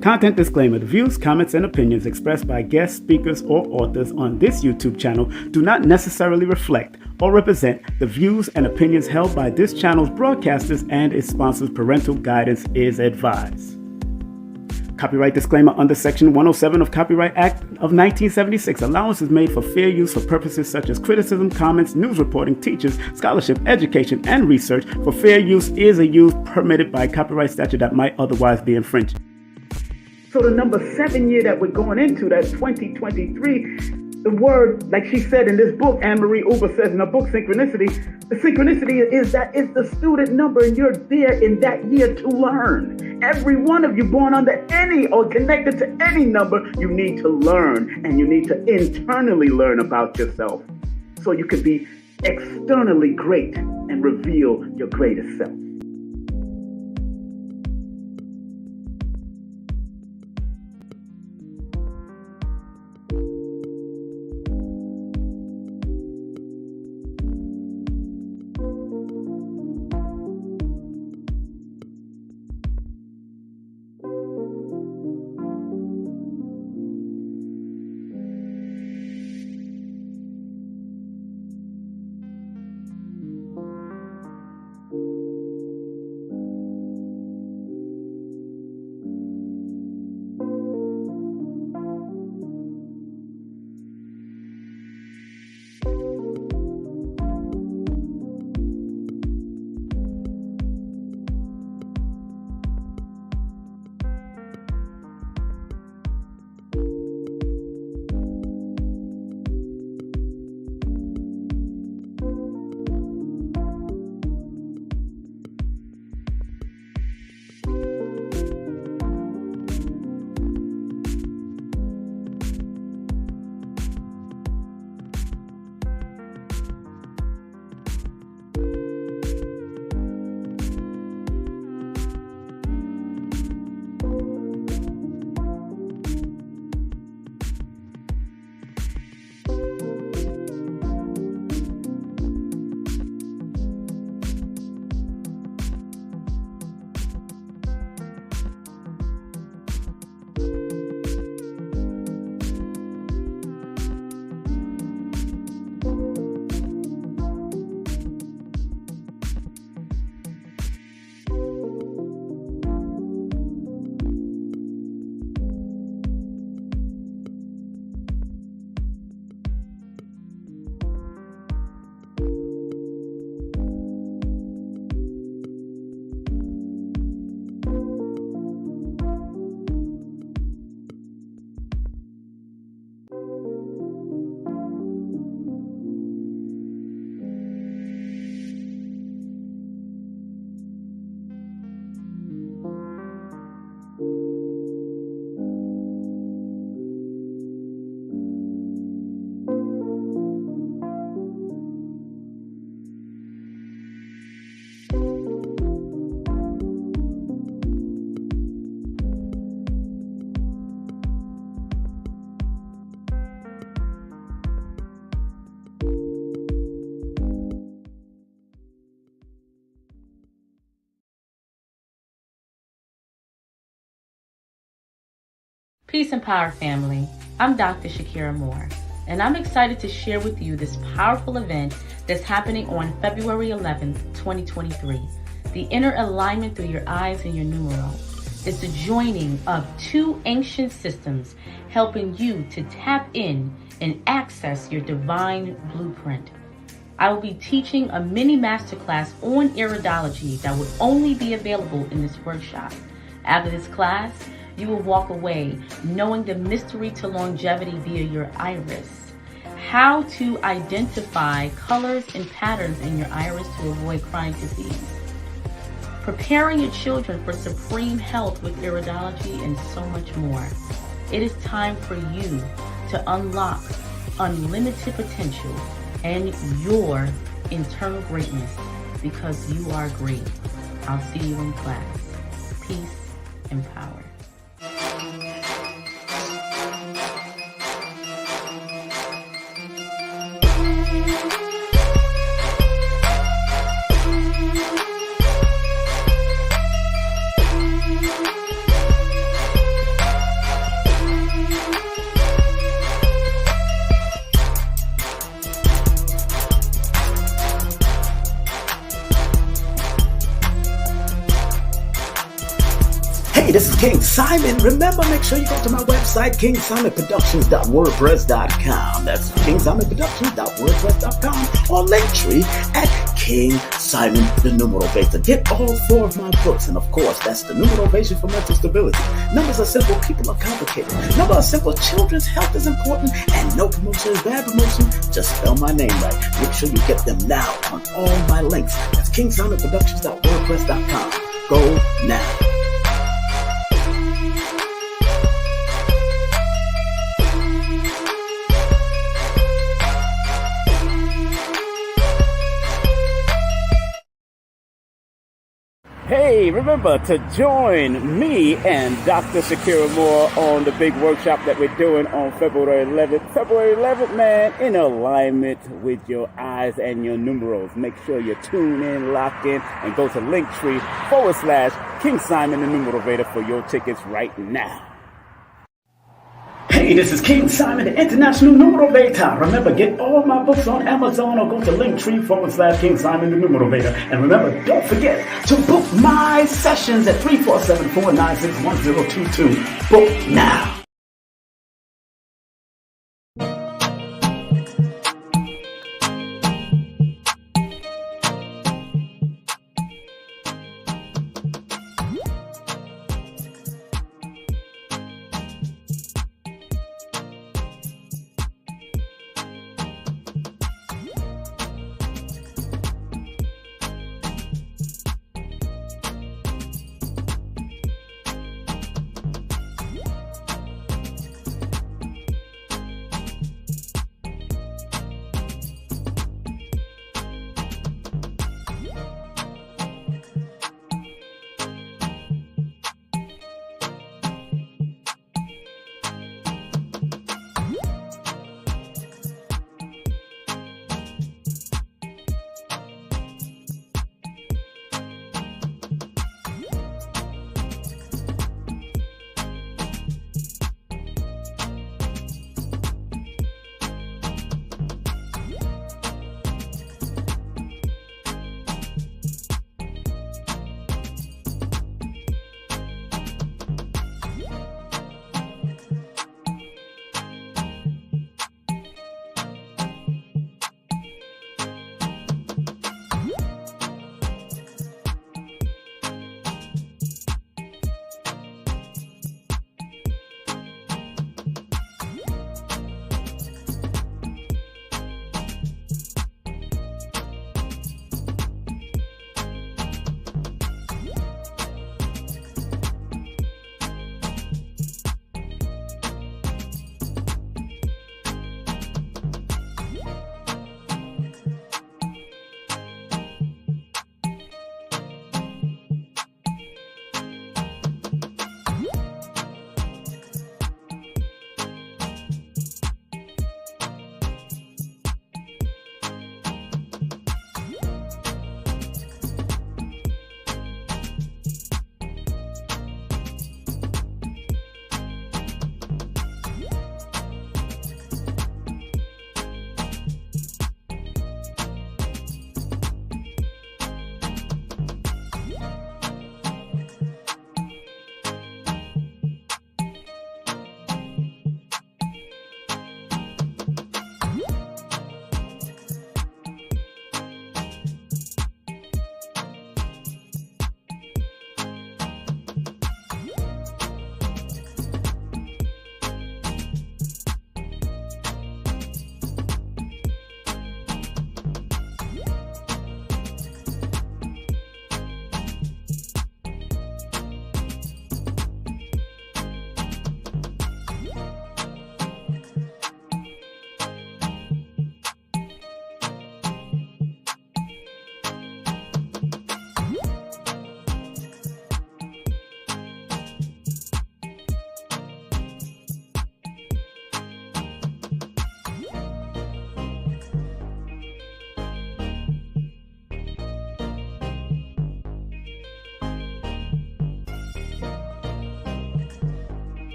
Content disclaimer: the views, comments, and opinions expressed by guest speakers or authors on this YouTube channel do not necessarily reflect or represent the views and opinions held by this channel's broadcasters and its sponsors. Parental guidance is advised. Copyright disclaimer: under Section 107 of Copyright Act of 1976, allowance is made for fair use for purposes such as criticism, comments, news reporting, teachers, scholarship, education, and research. For fair use is a use permitted by copyright statute that might otherwise be infringed. So the number 7 year that we're going into, that's 2023, the word, like she said in this book, Anne-Marie Uber says in her book, synchronicity, the synchronicity is that it's the student number and you're there in that year to learn. Every one of you born under any or connected to any number, you need to learn, and you need to internally learn about yourself so you can be externally great and reveal your greatest self. Peace and Power family, I'm Dr. Shakira Moore, and I'm excited to share with you this powerful event that's happening on February 11th, 2023. The inner alignment through your eyes and your numero. It's the joining of two ancient systems helping you to tap in and access your divine blueprint. I will be teaching a mini masterclass on iridology that will only be available in this workshop. After this class, you will walk away knowing the mystery to longevity via your iris, how to identify colors and patterns in your iris to avoid chronic disease, preparing your children for supreme health with iridology, and so much more. It is time for you to unlock unlimited potential and your internal greatness, because you are great. I'll see you in class. Peace and power. Hey, this is King Simon. Remember, make sure you go to my website, kingsimonproductions.wordpress.com. That's kingsimonproductions.wordpress.com or Linktree at King Simon the Numerovator. Get all 4 of my books, and of course, that's the Numerovation for mental stability. Numbers are simple, people are complicated. Numbers are simple, children's health is important, and no promotion is bad promotion. Just spell my name right. Make sure you get them now on all my links. That's kingsimonproductions.wordpress.com. Go now. Hey, remember to join me and Dr. Shakira Moore on the big workshop that we're doing on February 11th. February 11th, man, in alignment with your eyes and your numerals. Make sure you tune in, lock in, and go to Linktree/King Simon the Numerovator for your tickets right now. Hey, this is King Simon, the International Numerovator. Remember, get all my books on Amazon or go to Linktree/King Simon the Numerovator. And remember, don't forget to book my sessions at 347-496-1022. Book now.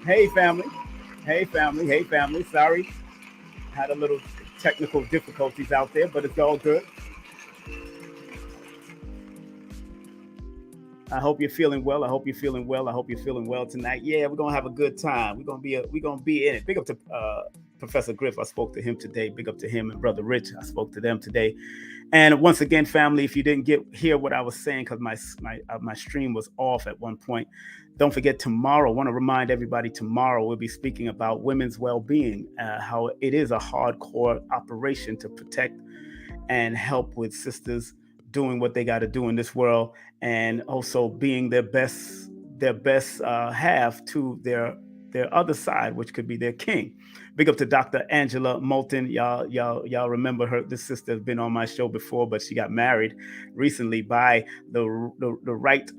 Hey, family. Hey, family. Hey, family. Sorry, had a little technical difficulties out there, but it's all good. I hope you're feeling well. I hope you're feeling well. I hope you're feeling well tonight. Yeah, we're gonna have a good time. We're gonna be in it. Big up to Professor Griff. I spoke to him today. Big up to him and Brother Rich. I spoke to them today. And once again, family, if you didn't hear what I was saying because my stream was off at one point, don't forget tomorrow. I want to remind everybody tomorrow we'll be speaking about women's well-being, how it is a hardcore operation to protect and help with sisters doing what they got to do in this world, and also being their best half to their other side, which could be their king. Big up to Dr. Angela Moulton. Y'all remember her? This sister has been on my show before, but she got married recently by the right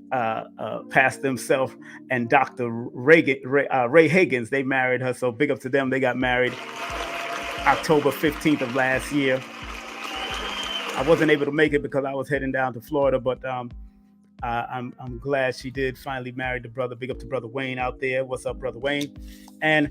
pastor himself and Dr. Ray Higgins. They married her, so big up to them. They got married October 15th of last year. I wasn't able to make it because I was heading down to Florida, but I'm glad she did finally marry the brother. Big up to Brother Wayne out there. What's up, Brother Wayne? And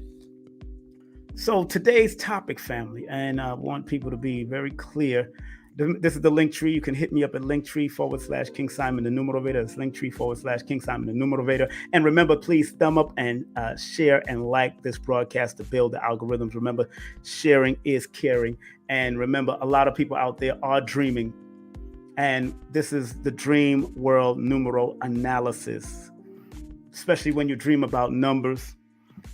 so today's topic, family, and I want people to be very clear. This is the link tree. You can hit me up at linktree/King Simon the Numerovator. It's linktree/King Simon the Numerovator. And remember, please thumb up and share and like this broadcast to build the algorithms. Remember, sharing is caring. And remember, a lot of people out there are dreaming. And this is the dream world numero analysis, especially when you dream about numbers,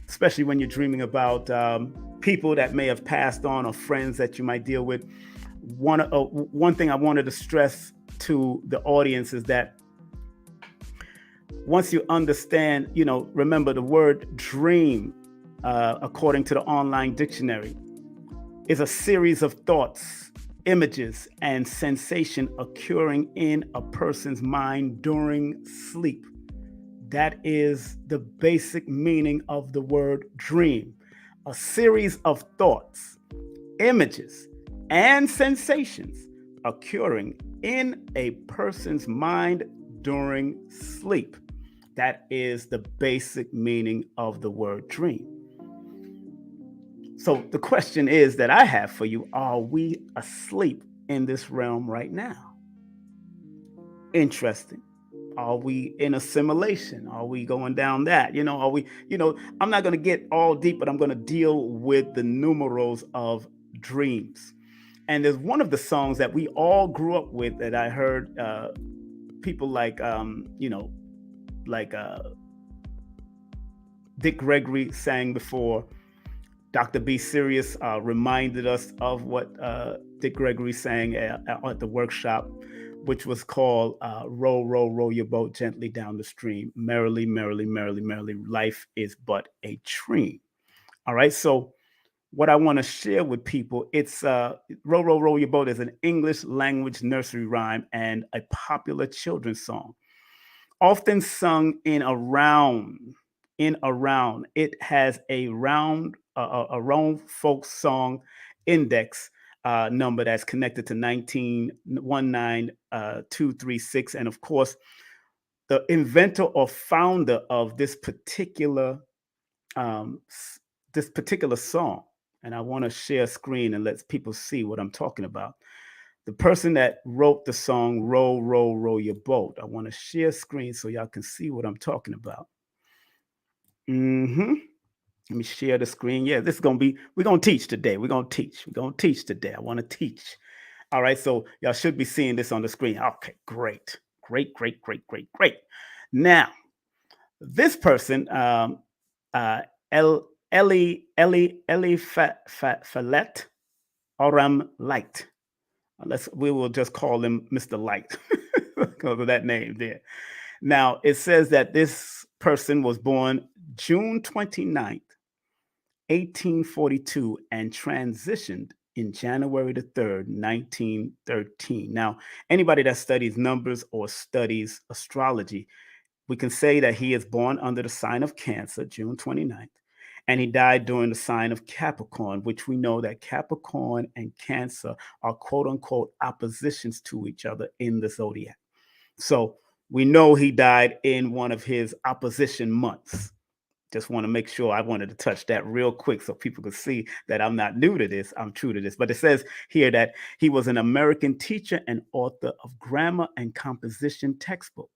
especially when you're dreaming about people that may have passed on or friends that you might deal with. One thing I wanted to stress to the audience is that once you understand, remember the word dream, according to the online dictionary, is a series of thoughts, images, and sensation occurring in a person's mind during sleep. That is the basic meaning of the word dream. A series of thoughts, images, and sensations occurring in a person's mind during sleep. That is the basic meaning of the word dream. So the question is that I have for you, are we asleep in this realm right now? Interesting. Are we in assimilation? Are we going down that? I'm not going to get all deep, but I'm going to deal with the numerals of dreams. And there's one of the songs that we all grew up with that I heard people like, like Dick Gregory sang before. Dr. B. Sirius reminded us of what Dick Gregory sang at the workshop, which was called Row, Row, Row Your Boat Gently Down the Stream. Merrily, merrily, merrily, merrily, life is but a dream. All right, so what I want to share with people, it's Row, Row, Row Your Boat is an English language nursery rhyme and a popular children's song, often sung in a round. It has a round folk song index number that's connected to 1919236. And of course, the inventor or founder of um, this particular song, and I want to share a screen and let people see what I'm talking about. The person that wrote the song Row, Row, Row Your Boat. I want to share screen so y'all can see what I'm talking about. Mm-hmm. Let me share the screen. Yeah, we're going to teach today. We're going to teach today. I want to teach. All right, so y'all should be seeing this on the screen. Okay, great. Great, great, great, great, great. Now, this person, uh, Eli Falet Oram Light. We will just call him Mr. Light because of that name there. Now, it says that this person was born June 29th, 1842, and transitioned in January the 3rd, 1913. Now, anybody that studies numbers or studies astrology, we can say that he is born under the sign of Cancer, June 29th, and he died during the sign of Capricorn, which we know that Capricorn and Cancer are quote unquote oppositions to each other in the zodiac. So we know he died in one of his opposition months. Just want to make sure I wanted to touch that real quick so people could see that I'm not new to this. I'm true to this. But it says here that he was an American teacher and author of grammar and composition textbooks.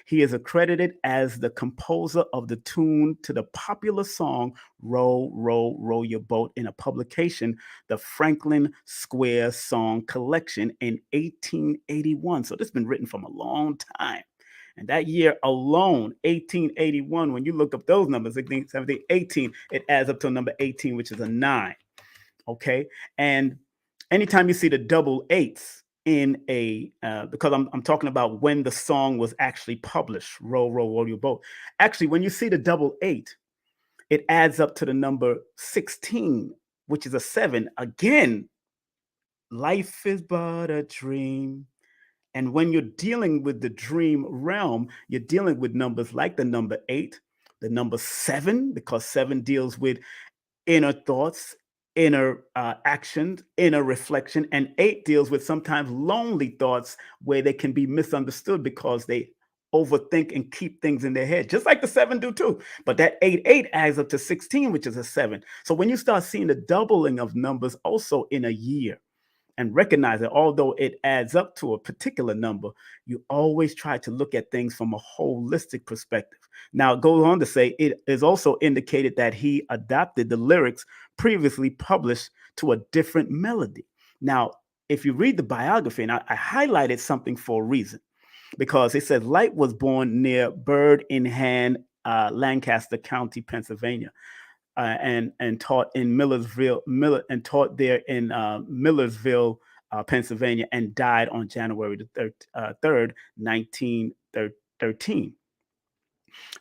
He is accredited as the composer of the tune to the popular song Row, Row, Row Your Boat in a publication, the Franklin Square Song Collection in 1881. So this has been written from a long time. And that year alone, 1881, when you look up those numbers, 16, 17, 18, it adds up to a number 18, which is a 9. Okay. And anytime you see the double eights in because I'm talking about when the song was actually published, Row, Row, Row Your Boat. Actually, when you see the double eight, it adds up to the number 16, which is a 7. Again, life is but a dream. And when you're dealing with the dream realm, you're dealing with numbers like the number 8, the number 7, because 7 deals with inner thoughts, inner actions, inner reflection, and 8 deals with sometimes lonely thoughts where they can be misunderstood because they overthink and keep things in their head, just like the 7 do too. But that 8 adds up to 16, which is a 7. So when you start seeing the doubling of numbers also in a year, and recognize that although it adds up to a particular number, you always try to look at things from a holistic perspective. Now, it goes on to say it is also indicated that he adapted the lyrics previously published to a different melody. Now, if you read the biography, and I highlighted something for a reason, because it says Light was born near Bird in Hand, Lancaster County, Pennsylvania. And taught in and taught there in Millersville, Pennsylvania, and died on January the 3rd, 1913.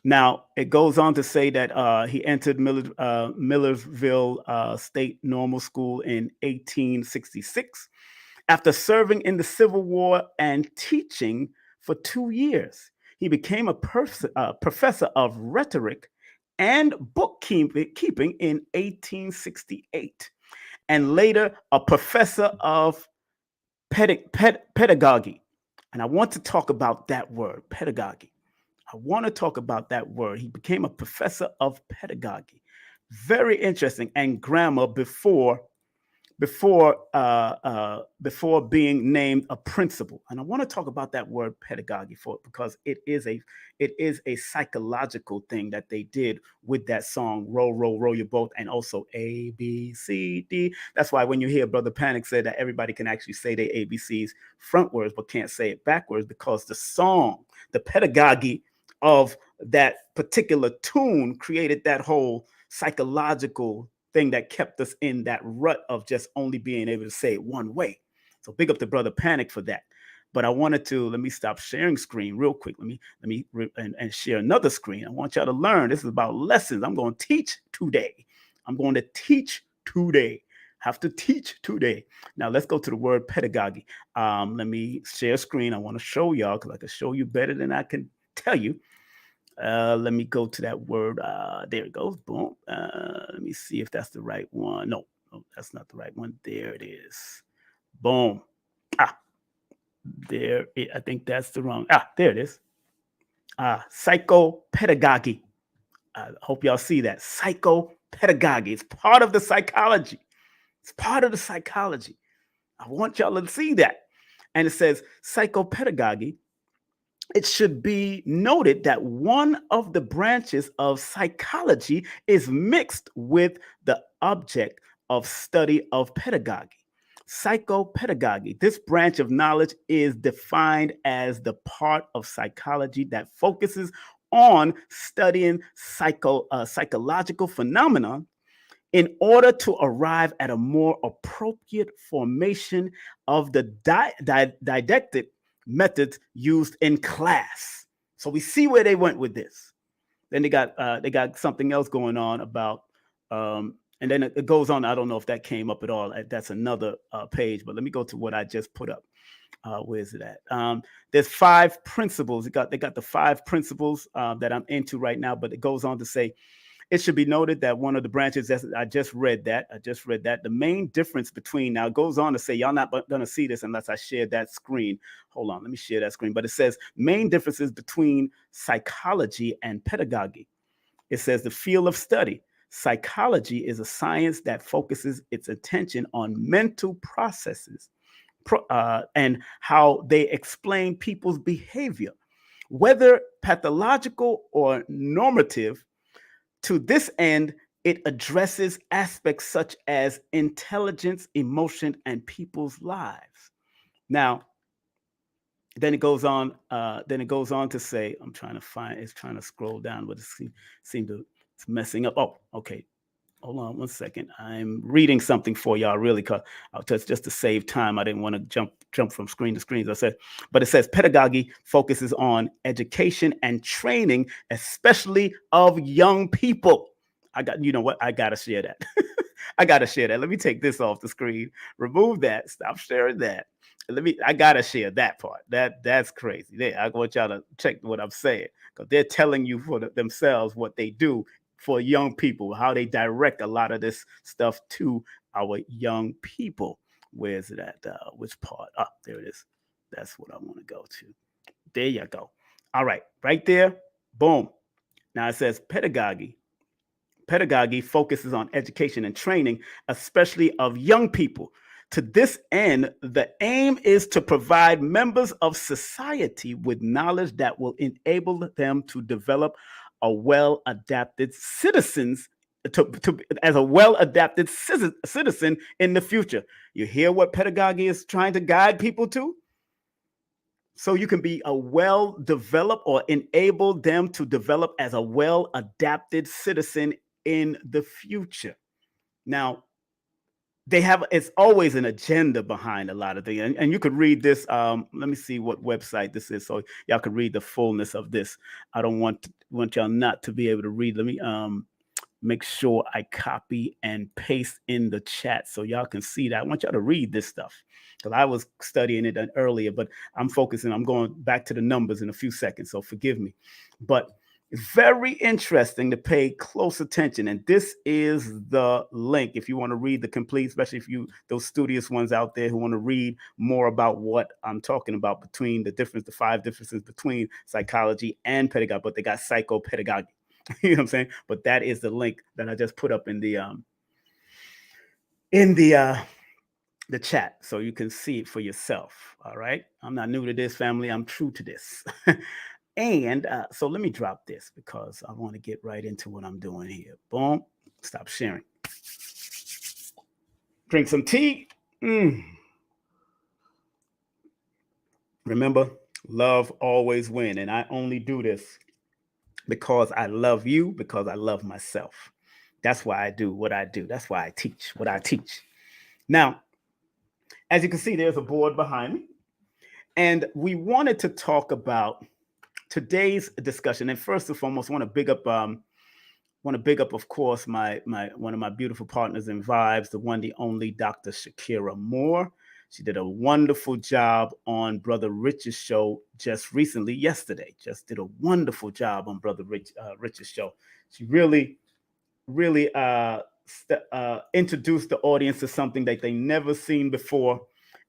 Now, it goes on to say that he entered Millersville State Normal School in 1866 after serving in the Civil War and teaching for 2 years. He became a professor of rhetoric and bookkeeping in 1868, and later a professor of pedagogy. And I want to talk about that word, pedagogy. I want to talk about that word. He became a professor of pedagogy. Very interesting. And grammar before being named a principal. And I want to talk about that word pedagogy because it is a psychological thing that they did with that song Row, Row, Row Your Boat, and also A, B, C, D. That's why when you hear Brother Panic say that everybody can actually say their ABCs frontwards but can't say it backwards, because the song, the pedagogy of that particular tune created that whole psychological thing that kept us in that rut of just only being able to say it one way. So big up to Brother Panic for that. But I wanted to let me stop sharing screen real quick. And share another screen. I want y'all to learn. This is about lessons. I'm going to teach today. I'm going to teach today. Have to teach today. Now let's go to the word pedagogy. Let me share screen. I want to show y'all because I can show you better than I can tell you. Let me go to that word. There it goes. Boom. Let me see if that's the right one. No, that's not the right one. There it is. Boom. There. I think that's the wrong. There it is. Psychopedagogy. I hope y'all see that. Psychopedagogy. It's part of the psychology. It's part of the psychology. I want y'all to see that. And it says psychopedagogy. It should be noted that one of the branches of psychology is mixed with the object of study of pedagogy. Psychopedagogy. This branch of knowledge is defined as the part of psychology that focuses on studying psychological phenomena in order to arrive at a more appropriate formation of the didactic methods used in class. So we see where they went with this. Then they got something else going on about, and then it goes on. I don't know if that came up at all. That's another page. But let me go to what I just put up. Where is it at? There's 5 principles. They got the 5 principles that I'm into right now. But it goes on to say, it should be noted that one of the branches, I just read that. The main difference between, now it goes on to say, y'all not going to see this unless I share that screen. Hold on, let me share that screen. But it says main differences between psychology and pedagogy. It says the field of study. Psychology is a science that focuses its attention on mental processes and how they explain people's behavior, whether pathological or normative. To this end, it addresses aspects such as intelligence, emotion, and people's lives. Now, then it goes on. Then it goes on to say, I'm trying to find. It's trying to scroll down, but it seemed to it's messing up. Oh, okay. Hold on one second. I'm reading something for y'all, really, because just to save time, I didn't want to jump from screen to screen, as I said. But it says pedagogy focuses on education and training, especially of young people. You know what? I gotta share that. I gotta share that. Let me take this off the screen. Remove that. Stop sharing that. I gotta share that part. That's crazy. There, I want y'all to check what I'm saying, because they're telling you for themselves what they do for young people, how they direct a lot of this stuff to our young people. Where is it at? Which part? Oh, there it is. That's what I want to go to. There you go. All right, right there. Boom. Now it says pedagogy. Pedagogy focuses on education and training, especially of young people. To this end, the aim is to provide members of society with knowledge that will enable them to develop a well-adapted citizens as a well-adapted citizen in the future. You hear what pedagogy is trying to guide people to? So you can be a well-developed or enable them to develop as a well-adapted citizen in the future. Now, it's always an agenda behind a lot of things. And you could read this. Let me see what website this is, so y'all could read the fullness of this. I don't want y'all not to be able to read. Let me make sure I copy and paste in the chat so y'all can see that. I want y'all to read this stuff, because I was studying it earlier, but I'm going back to the numbers in a few seconds, so forgive me. But it's very interesting to pay close attention. And this is the link if you want to read the complete, especially if those studious ones out there who want to read more about what I'm talking about, between the 5 differences between psychology and pedagogy, but they got psychopedagogy. You know what I'm saying? But that is the link that I just put up in the chat, so you can see it for yourself. All right. I'm not new to this, family. I'm true to this. And so let me drop this, because I want to get right into what I'm doing here. Boom. Stop sharing. Drink some tea. Remember, love always wins. And I only do this because I love you, because I love myself. That's why I do what I do. That's why I teach what I teach. Now, as you can see, there's a board behind me. And we wanted to talk about today's discussion. And first and foremost, I want to big up, of course, my one of my beautiful partners in Vibes, the one, the only Dr. Shakira Moore. She did a wonderful job on Brother Rich's show just recently, yesterday. Just did a wonderful job on Brother Rich's show. She really introduced the audience to something that they never seen before.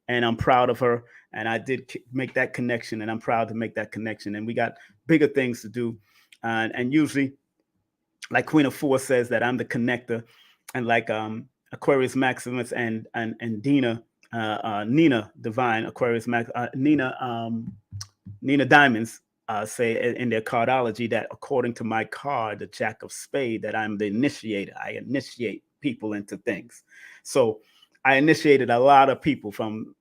And I'm proud of her. And I did make that connection, and I'm proud to make that connection. And we got bigger things to do. And usually, like Queen of Four says, that I'm the connector. And like Aquarius Maximus and Nina Divine, Aquarius Max, Nina Diamonds say in their cardology that according to my card, the Jack of Spades, that I'm the initiator. I initiate people into things. So I initiated a lot of people from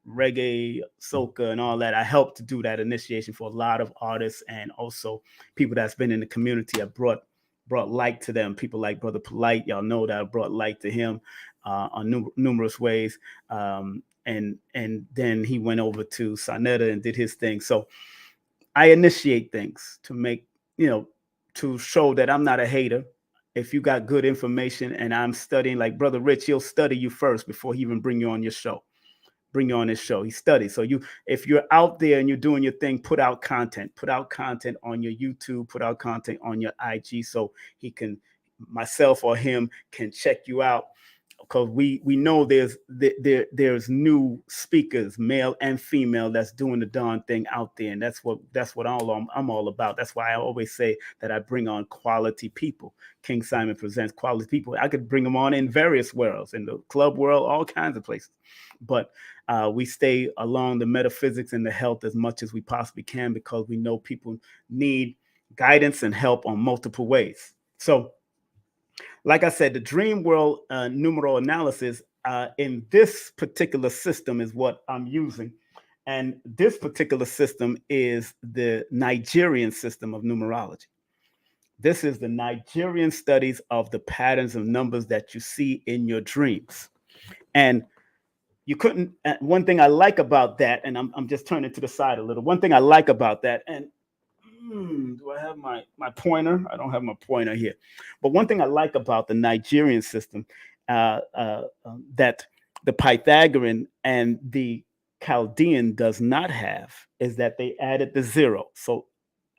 reggae, soca, and all that. I helped to do that initiation for a lot of artists, and also people that's been in the community. I brought light to them. People like Brother Polite, y'all know that I brought light to him on numerous ways. And then he went over to Sonetta and did his thing. So I initiate things to make, to show that I'm not a hater. If you got good information and I'm studying, like Brother Rich, he'll study you first before he even bring you on your show. Bring you on his show. He studies. So if you're out there and you're doing your thing, put out content on your YouTube, put out content on your IG, so myself or him can check you out. because we know there's new speakers, male and female, that's doing the darn thing out there, and that's what I'm all about. That's why I always say that I bring on quality people. King Simon presents quality people. I could bring them on in various worlds, in the club world, all kinds of places, but we stay along the metaphysics and the health as much as we possibly can, because we know people need guidance and help on multiple ways. So like I said, the dream world numero analysis in this particular system is what I'm using. And this particular system is the Nigerian system of numerology. This is the Nigerian studies of the patterns of numbers that you see in your dreams. And you couldn't, one thing I like about that, and I'm just turning to the side a little. One thing I like about that, and do I have my pointer? I don't have my pointer here. But one thing I like about the Nigerian system that the Pythagorean and the Chaldean does not have is that they added the zero. So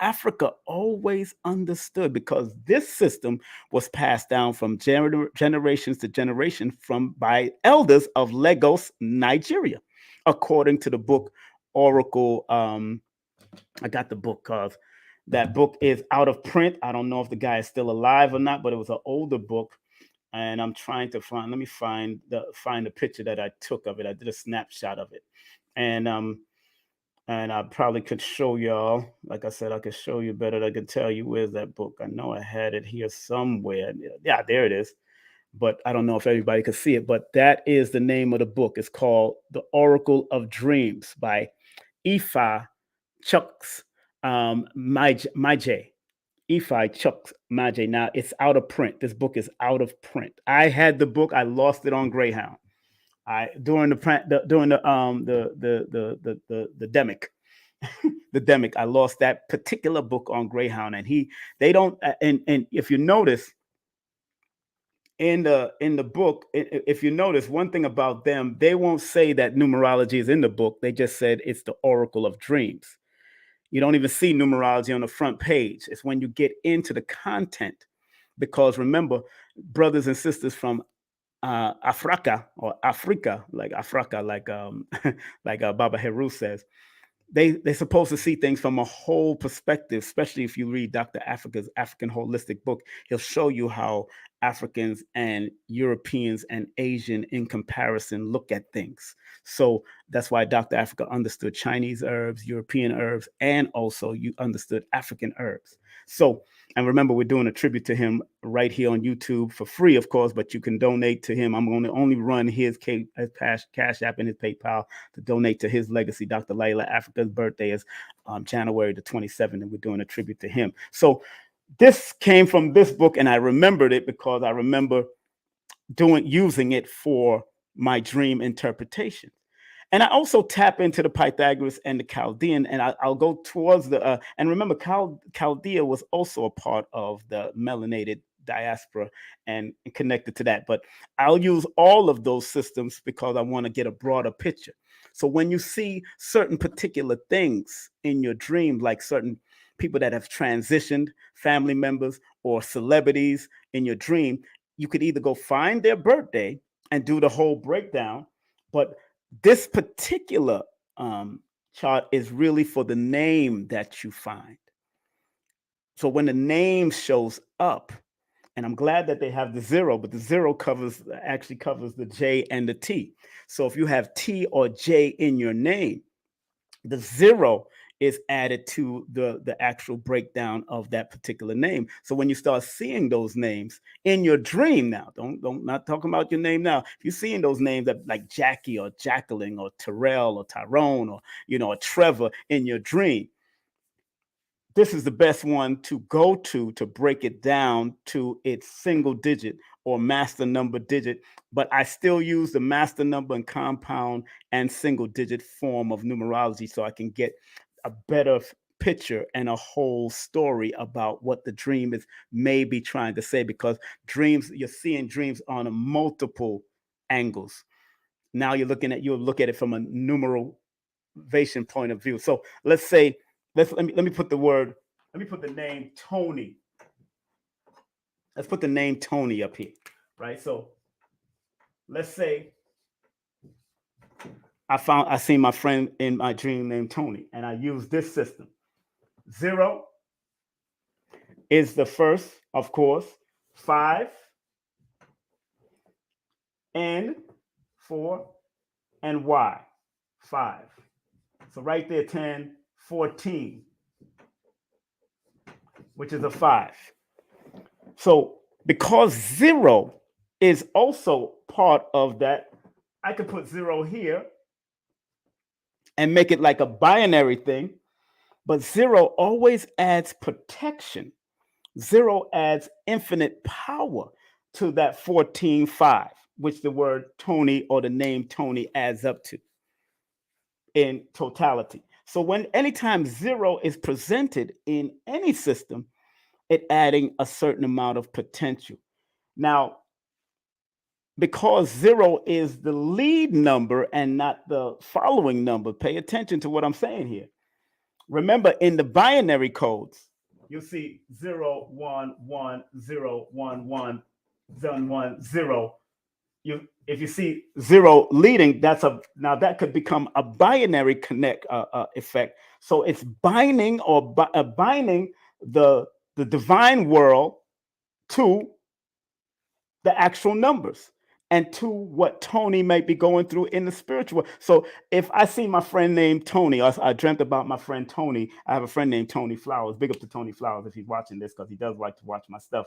Africa always understood, because this system was passed down from generations to generation from by elders of Lagos, Nigeria, according to the book Oracle. I got the book because that book is out of print. I don't know if the guy is still alive or not, but it was an older book, and I'm trying to find. Let me find the picture that I took of it. I did a snapshot of it, and I probably could show y'all. Like I said, I could show you better. I could tell you where's that book. I know I had it here somewhere. Yeah, there it is. But I don't know if everybody could see it. But that is the name of the book. It's called The Oracle of Dreams by Ifa Chucks Maje. Ifi Chucks Maje. Now it's out of print. This book is out of print. I had the book. I lost it on Greyhound. I during the demic, the demic. I lost that particular book on Greyhound, and they don't. And if you notice in the book, if you notice one thing about them, they won't say that numerology is in the book. They just said it's the Oracle of Dreams. You don't even see numerology on the front page. It's when you get into the content, because remember, brothers and sisters from Africa, like Baba Heru says, they're supposed to see things from a whole perspective, especially if you read Dr. Africa's African Holistic Book. He'll show you how Africans and Europeans and Asian in comparison look at things. So that's why Dr. Africa understood Chinese herbs, European herbs, and also you understood African herbs. So, and remember, we're doing a tribute to him right here on YouTube for free, of course, but you can donate to him. I'm going to only run his Cash App and his PayPal to donate to his legacy. Dr. Layla Africa's birthday is January the 27th, and we're doing a tribute to him. So this came from this book, and I remembered it because I remember using it for my dream interpretation. And I also tap into the Pythagoras and the Chaldean, and I'll go towards the, and remember, Chaldea was also a part of the melanated diaspora and connected to that. But I'll use all of those systems because I want to get a broader picture. So when you see certain particular things in your dream, like certain people that have transitioned, family members or celebrities in your dream, you could either go find their birthday and do the whole breakdown, but this particular chart is really for the name that you find. So when the name shows up, and I'm glad that they have the zero, but the zero actually covers the J and the T. So if you have T or J in your name, the zero is added to the actual breakdown of that particular name. So when you start seeing those names in your dream now, don't not talking about your name now. If you're seeing those names that like Jackie or Jacqueline or Terrell or Tyrone or or Trevor in your dream, this is the best one to go to break it down to its single digit or master number digit. But I still use the master number and compound and single digit form of numerology so I can get a better picture and a whole story about what the dream is maybe trying to say, because dreams, you're seeing dreams on a multiple angles. Now you'll look at it from a numerovation point of view. So let's say, let me put the name Tony. Let's put the name Tony up here, right? So let's say I seen my friend in my dream named Tony, and I use this system. Zero is the first, of course. Five, N, four, and Y, five. So right there, 10, 14, which is a five. So because zero is also part of that, I could put zero here and make it like a binary thing, but zero always adds protection. Zero adds infinite power to that 14.5, which the word Tony or the name Tony adds up to in totality. So when anytime zero is presented in any system, it adding a certain amount of potential. Now, because zero is the lead number and not the following number, pay attention to what I'm saying here. Remember, in the binary codes, you'll see 0, 1, 1, 0, 1, 1, 1, 1, 0. If you see zero leading, now that could become a binary connect effect. So it's binding or binding the divine world to the actual numbers and to what Tony might be going through in the spiritual. So if I see my friend named Tony, or I dreamt about my friend Tony, I have a friend named Tony Flowers. Big up to Tony Flowers if he's watching this, because he does like to watch my stuff.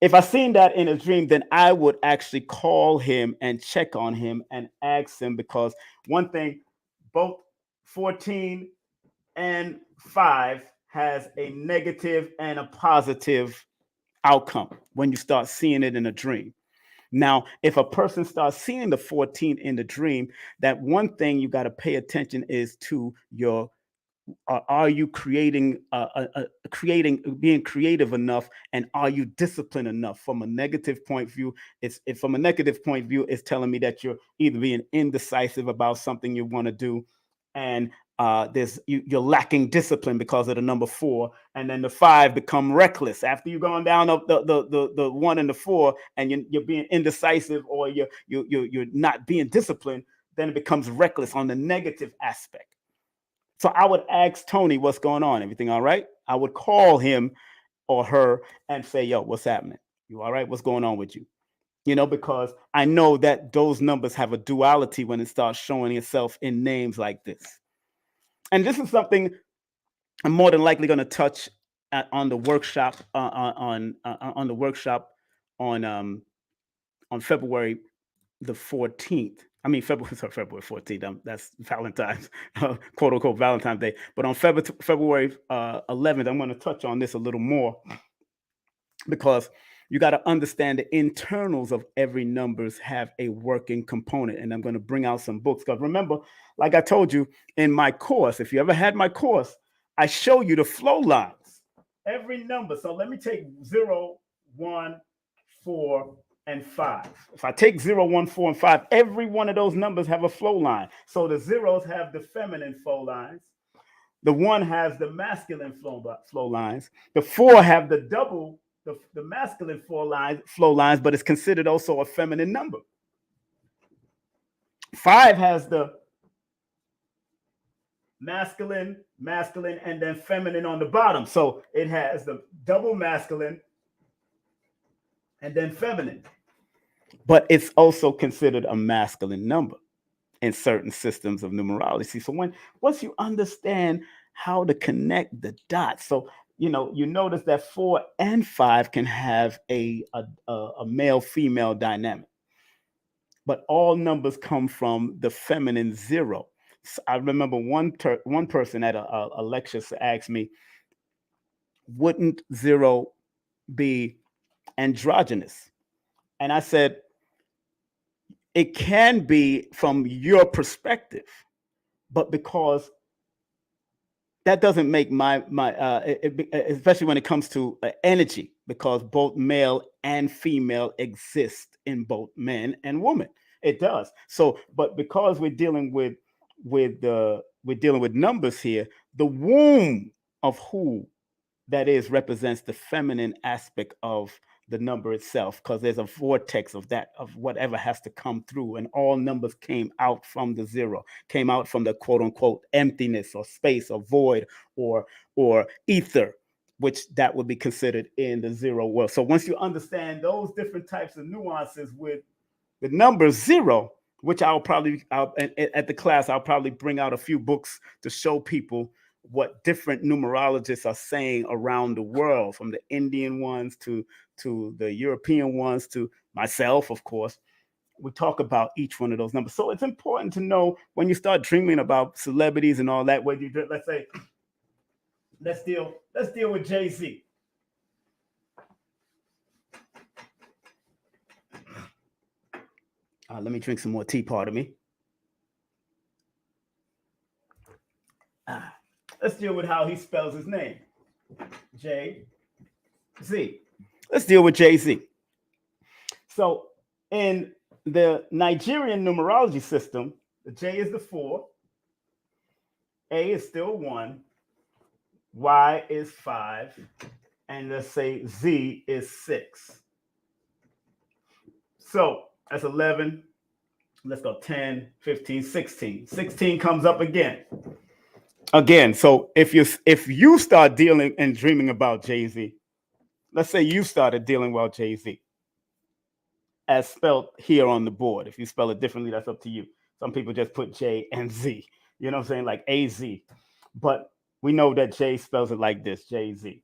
If I seen that in a dream, then I would actually call him and check on him and ask him, because one thing, both 14 and 5 has a negative and a positive outcome when you start seeing it in a dream. Now, if a person starts seeing the 14 in the dream, that one thing you got to pay attention is to your are you being creative enough, and are you disciplined enough? From a negative point of view, from a negative point of view, it's telling me that you're either being indecisive about something you want to do, and you're lacking discipline because of the number 4, and then the 5 become reckless after you've gone down the 1 and the 4, and you're being indecisive, or you're not being disciplined. Then it becomes reckless on the negative aspect. So I would ask Tony, what's going on? Everything all right? I would call him or her and say, yo, what's happening? You all right? What's going on with you? Because I know that those numbers have a duality when it starts showing itself in names like this. And this is something I'm more than likely going to touch on the workshop on the workshop on February the 14th. I mean, February 14th. That's Valentine's, quote unquote, Valentine's Day. But on February 11th, I'm going to touch on this a little more, because you got to understand the internals of every numbers have a working component. And I'm going to bring out some books, because remember, like I told you in my course, if you ever had my course, I show you the flow lines, every number. So let me take 0, 1, 4, and 5. If I take 0, 1, 4, and 5, every one of those numbers have a flow line. So the zeros have the feminine flow lines. The 1 has the masculine flow lines. The 4 have the double, the masculine flow lines, but it's considered also a feminine number. 5 has the masculine, and then feminine on the bottom. So it has the double masculine and then feminine. But it's also considered a masculine number in certain systems of numerology. So once you understand how to connect the dots, so you notice that 4 and 5 can have a male-female dynamic, but all numbers come from the feminine 0. So I remember one person at a lecture asked me, wouldn't 0 be androgynous? And I said, it can be from your perspective, but because that doesn't make especially when it comes to energy, because both male and female exist in both men and women. It does. So, but because we're dealing with numbers here, the womb of who that is represents the feminine aspect of the number itself, because there's a vortex of that, of whatever has to come through, and all numbers came out from the zero, came out from the quote unquote emptiness or space or void or ether, which that would be considered in the zero world. So once you understand those different types of nuances with the number zero, which at the class, I'll probably bring out a few books to show people what different numerologists are saying around the world, from the Indian ones to the European ones to myself, of course. We talk about each one of those numbers. So it's important to know when you start dreaming about celebrities and all that, whether you, let's say, let's deal with Jay-Z. Let me drink some more tea, pardon me. Let's deal with how he spells his name. J-Z. Let's deal with Jay-Z. So in the Nigerian numerology system, the J is the 4, A is still 1, Y is 5, and let's say Z is 6. So that's 11. Let's go 10, 15, 16. 16 comes up again. So if you start dealing and dreaming about Jay-Z, let's say you started dealing about Jay-Z as spelled here on the board. If you spell it differently, that's up to you. Some people just put J and Z, you know what I'm saying, like A-Z. But we know that J spells it like this, Jay-Z.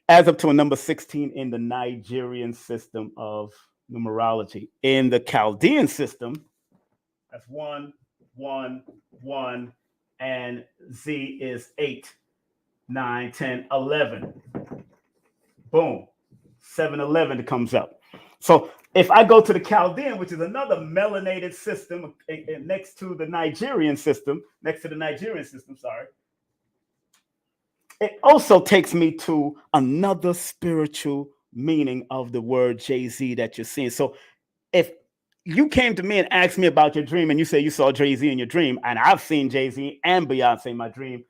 Adds up to a number 16 in the Nigerian system of numerology. In the Chaldean system, that's 1, 1, 1, and Z is 8, 9, 10, 11. Boom. 711 comes up. So if I go to the Chaldean, which is another melanated system next to the Nigerian system, it also takes me to another spiritual meaning of the word Jay-Z that you're seeing. So if you came to me and asked me about your dream, and you say you saw Jay-Z in your dream, and I've seen Jay-Z and Beyonce in my dream,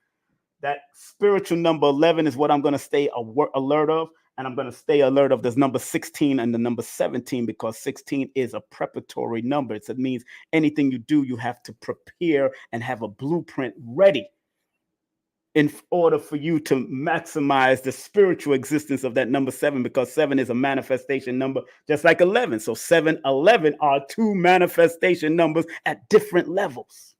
that spiritual number 11 is what I'm going to stay alert of. And I'm going to stay alert of this number 16 and the number 17, because 16 is a preparatory number. It means anything you do, you have to prepare and have a blueprint ready in order for you to maximize the spiritual existence of that number 7, because 7 is a manifestation number, just like 11. So 7, 11 are two manifestation numbers at different levels.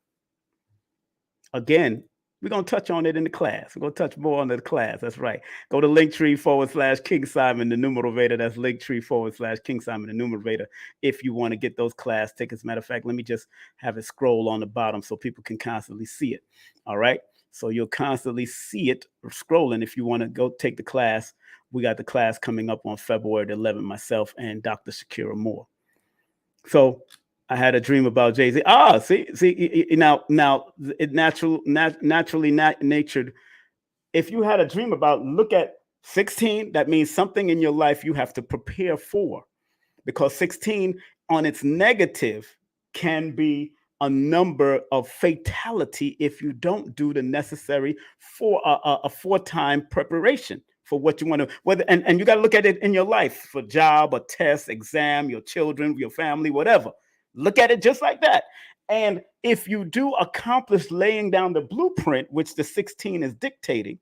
Again, we're going to touch on it in the class. We're going to touch more on the class. That's right. Go to Linktree/King Simon, the Numerovator. That's Linktree/King Simon, the Numerovator. If you want to get those class tickets. Matter of fact, let me just have it scroll on the bottom so people can constantly see it. All right. So you'll constantly see it scrolling if you want to go take the class. We got the class coming up on February 11th, myself and Dr. Shakira Moore. So I had a dream about Jay-Z. See, now it naturally natured. If you had a dream about, look at 16, that means something in your life you have to prepare for, because 16 on its negative can be a number of fatality if you don't do the necessary for a 4-time preparation for what you want to, and you got to look at it in your life, for job, a test, exam, your children, your family, whatever. Look at it just like that. And if you do accomplish laying down the blueprint, which the 16 is dictating,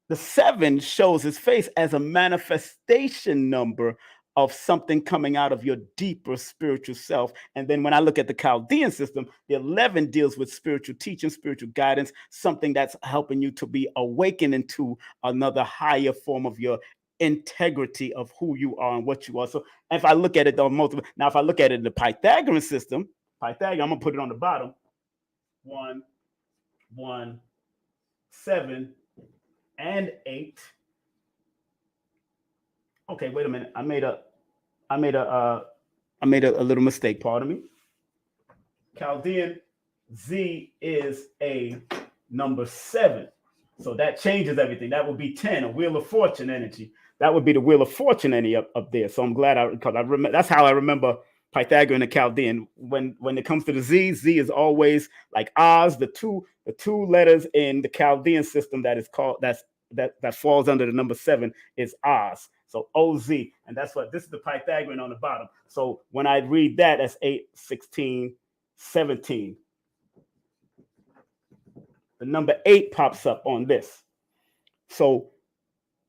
the 7 shows its face as a manifestation number of something coming out of your deeper spiritual self. And then when I look at the Chaldean system, the 11 deals with spiritual teaching, spiritual guidance, something that's helping you to be awakened into another higher form of your integrity of who you are and what you are. So if I look at it on multiple, now if I look at it in the Pythagorean system, I'm gonna put it on the bottom. 1, 1, 7, and 8. Okay, wait a minute. I made a little mistake. Pardon me. Chaldean Z is a number 7. So that changes everything. That would be 10, a wheel of fortune energy. That would be the wheel of fortune energy up there. So I'm glad because I remember, that's how I remember Pythagorean and Chaldean. When it comes to the Z, Z is always like Oz, the two letters in the Chaldean system that's that falls under the number 7 is Oz. So OZ, and that's what this is, the Pythagorean on the bottom. So when I read that as 8, 16, 17, the number 8 pops up on this. So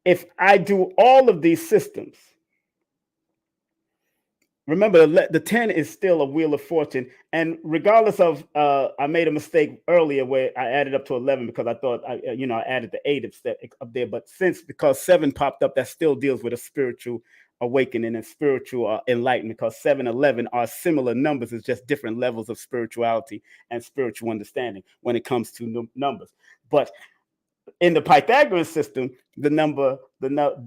if I do all of these systems, remember the 10 is still a wheel of fortune. And regardless of, I made a mistake earlier where I added up to 11 because I thought, I added the 8 up there. But because 7 popped up, that still deals with a spiritual awakening and spiritual enlightenment, because 7, 11 are similar numbers. It's just different levels of spirituality and spiritual understanding when it comes to numbers. But in the Pythagorean system, the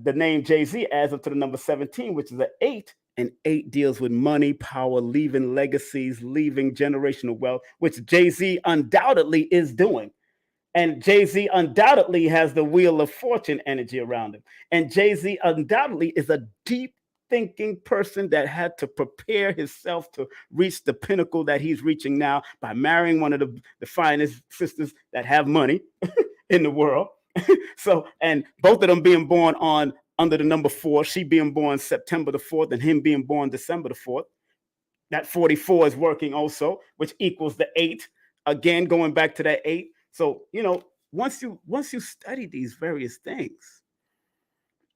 name Jay-Z adds up to the number 17, which is an 8. And 8 deals with money, power, leaving legacies, leaving generational wealth, which Jay-Z undoubtedly is doing. And Jay-Z undoubtedly has the wheel of fortune energy around him. And Jay-Z undoubtedly is a deep thinking person that had to prepare himself to reach the pinnacle that he's reaching now by marrying one of the finest sisters that have money in the world. So, and both of them being born under the number 4, she being born September the 4th and him being born December the 4th. That 44 is working also, which equals the 8. Again, going back to that 8. So, once you study these various things,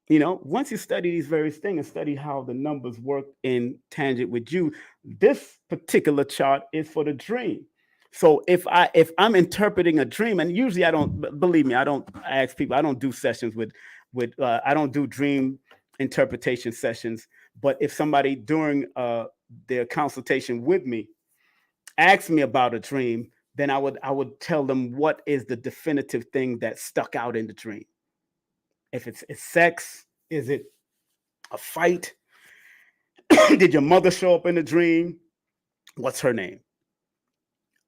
once you study these various things and study how the numbers work in tangent with you, this particular chart is for the dream. So if I'm interpreting a dream, and usually I don't, believe me, I don't ask people, I don't do sessions with I don't do dream interpretation sessions. But if somebody during their consultation with me asks me about a dream, then I would tell them what is the definitive thing that stuck out in the dream. If it's sex, is it a fight? Did your mother show up in the dream? What's her name?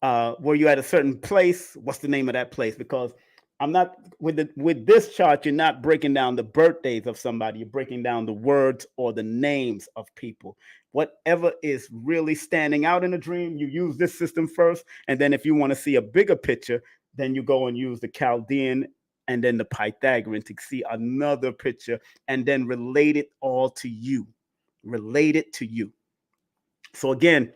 Were you at a certain place? What's the name of that place? Because I'm not with this chart, you're not breaking down the birthdays of somebody. You're breaking down the words or the names of people. Whatever is really standing out in a dream, you use this system first. And then if you want to see a bigger picture, then you go and use the Chaldean and then the Pythagorean to see another picture and then relate it all to you. Relate it to you. So again,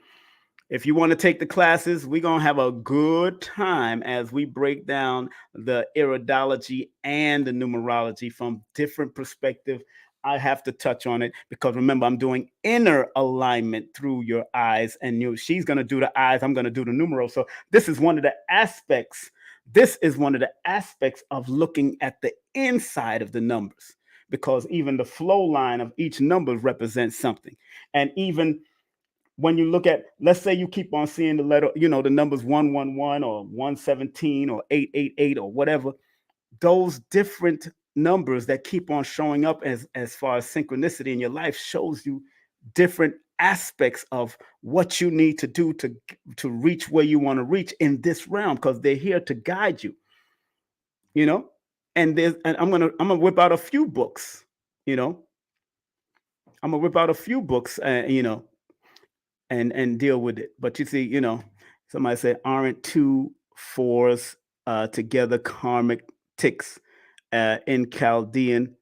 if you want to take the classes, we're going to have a good time as we break down the iridology and the numerology from different perspectives. I have to touch on it because remember, I'm doing inner alignment through your eyes, and she's going to do the eyes. I'm going to do the numero. So this is one of the aspects. This is one of the aspects of looking at the inside of the numbers, because even the flow line of each number represents something. And even when you look at, let's say you keep on seeing the letter, the numbers 111 or 117 or 888 or whatever, those different numbers that keep on showing up as far as synchronicity in your life shows you different aspects of what you need to do to reach where you want to reach in this realm, because they're here to guide you, and I'm gonna whip out a few books, I'm gonna whip out a few books, and deal with it. But you see, somebody said, aren't 2 4s together karmic ticks in Chaldean?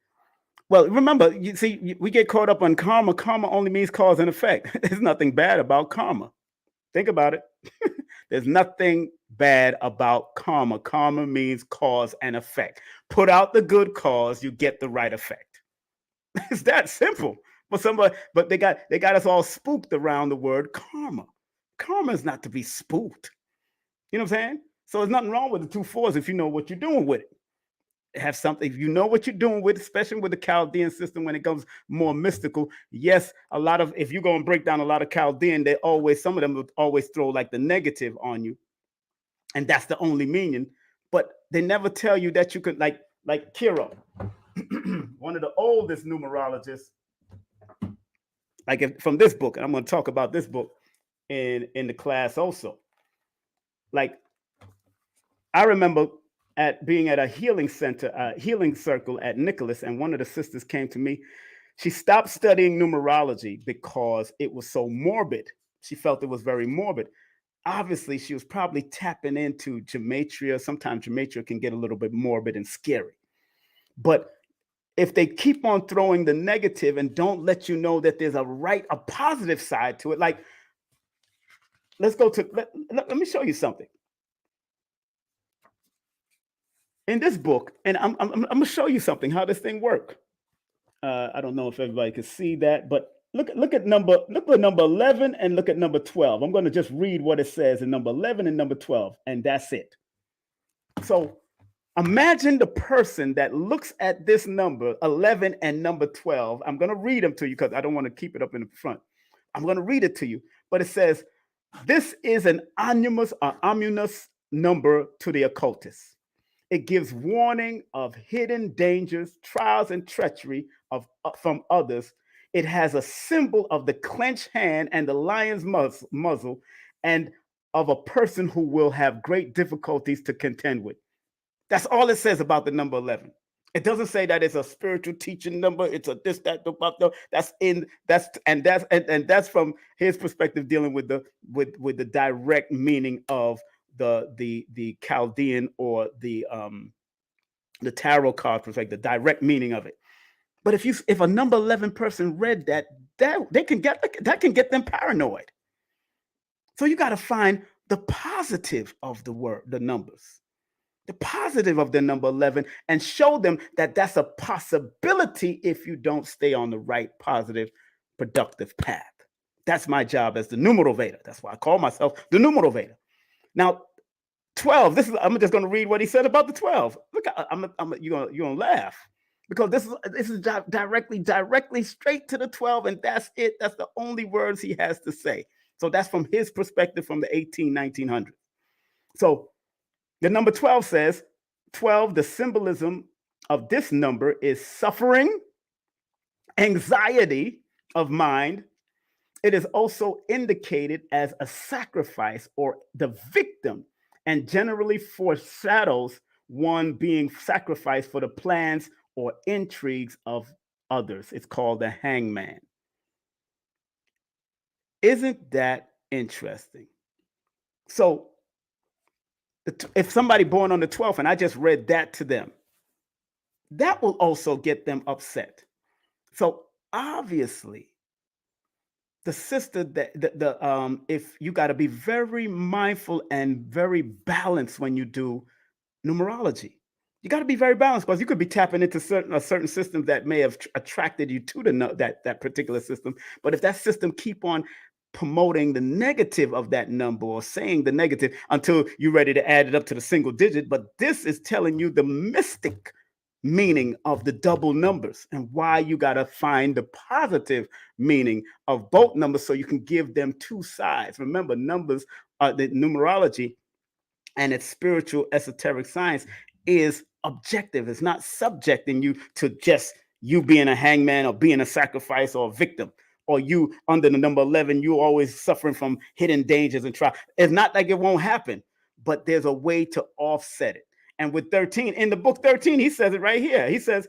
Well, remember, you see, we get caught up on karma. Karma only means cause and effect. There's nothing bad about karma. Think about it. There's nothing bad about karma. Karma means cause and effect. Put out the good cause, you get the right effect. It's that simple. But they got us all spooked around the word karma. Karma is not to be spooked. You know what I'm saying? So there's nothing wrong with the 2 4s if you know what you're doing with it. Have something, if you know what you're doing with, especially with the Chaldean system when it comes more mystical. Yes, if you go and break down a lot of Chaldean, some of them would always throw like the negative on you. And that's the only meaning. But they never tell you that you could, like Kira, one of the oldest numerologists, from this book, and I'm going to talk about this book in the class also. Like, I remember being at a healing center, a healing circle at Nicholas, and one of the sisters came to me. She stopped studying numerology because it was so morbid. She felt it was very morbid. Obviously, she was probably tapping into gematria. Sometimes gematria can get a little bit morbid and scary. But if they keep on throwing the negative and don't let you know that there's a positive side to it, like let's go to let me show you something in this book, and I'm gonna show you something how this thing works. I don't know if everybody can see that, but look at number 11 and look at number 12. I'm going to just read what it says in number 11 and number 12, and that's it. So imagine the person that looks at this number 11 and number 12. I'm going to read them to you because I don't want to keep it up in the front. I'm going to read it to you, but it says, this is an ominous number to the occultist. It gives warning of hidden dangers, trials, and treachery from others. It has a symbol of the clenched hand and the lion's muzzle, and of a person who will have great difficulties to contend with. That's all it says about the number 11. It doesn't say that it's a spiritual teaching number. It's a this, that, that's from his perspective, dealing with the direct meaning of the Chaldean or the tarot card perspective, the direct meaning of it. But if a number 11 person read that can get them paranoid. So you got to find the positive of the numbers, the positive of the number 11, and show them that that's a possibility if you don't stay on the right, positive, productive path. That's my job as the Numerovator. That's why I call myself the Numerovator. Now, 12. I'm just going to read what he said about the 12. Look, you're gonna laugh because this is directly straight to the 12, and that's it. That's the only words he has to say. So that's from his perspective from the 1900s. So the number 12 says, 12, the symbolism of this number is suffering, anxiety of mind. It is also indicated as a sacrifice or the victim, and generally foreshadows one being sacrificed for the plans or intrigues of others. It's called the hangman. Isn't that interesting? So if somebody born on the 12th and I just read that to them, that will also get them upset. So obviously, the sister that if you got to be very mindful and very balanced when you do numerology. You got to be very balanced because you could be tapping into a certain system that may have attracted you to that particular system. But if that system keep on promoting the negative of that number or saying the negative until you're ready to add it up to the single digit, but this is telling you the mystic meaning of the double numbers and why you got to find the positive meaning of both numbers so you can give them two sides. Remember, numbers are the numerology, and its spiritual esoteric science is objective. It's not subjecting you to just you being a hangman or being a sacrifice or a victim, or you under the number 11, you always suffering from hidden dangers and trials. It's not like it won't happen, but there's a way to offset it. And with 13, in the book 13, he says it right here. He says,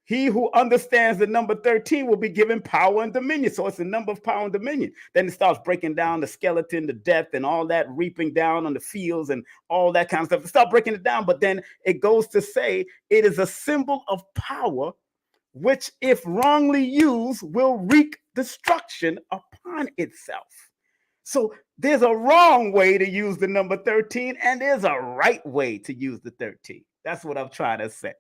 he who understands the number 13 will be given power and dominion. So it's a number of power and dominion. Then it starts breaking down the skeleton, the depth, and all that, reaping down on the fields and all that kind of stuff. Start breaking it down. But then it goes to say it is a symbol of power, which, if wrongly used, will wreak destruction upon itself. So there's a wrong way to use the number 13, and there's a right way to use the 13. That's what I'm trying to say.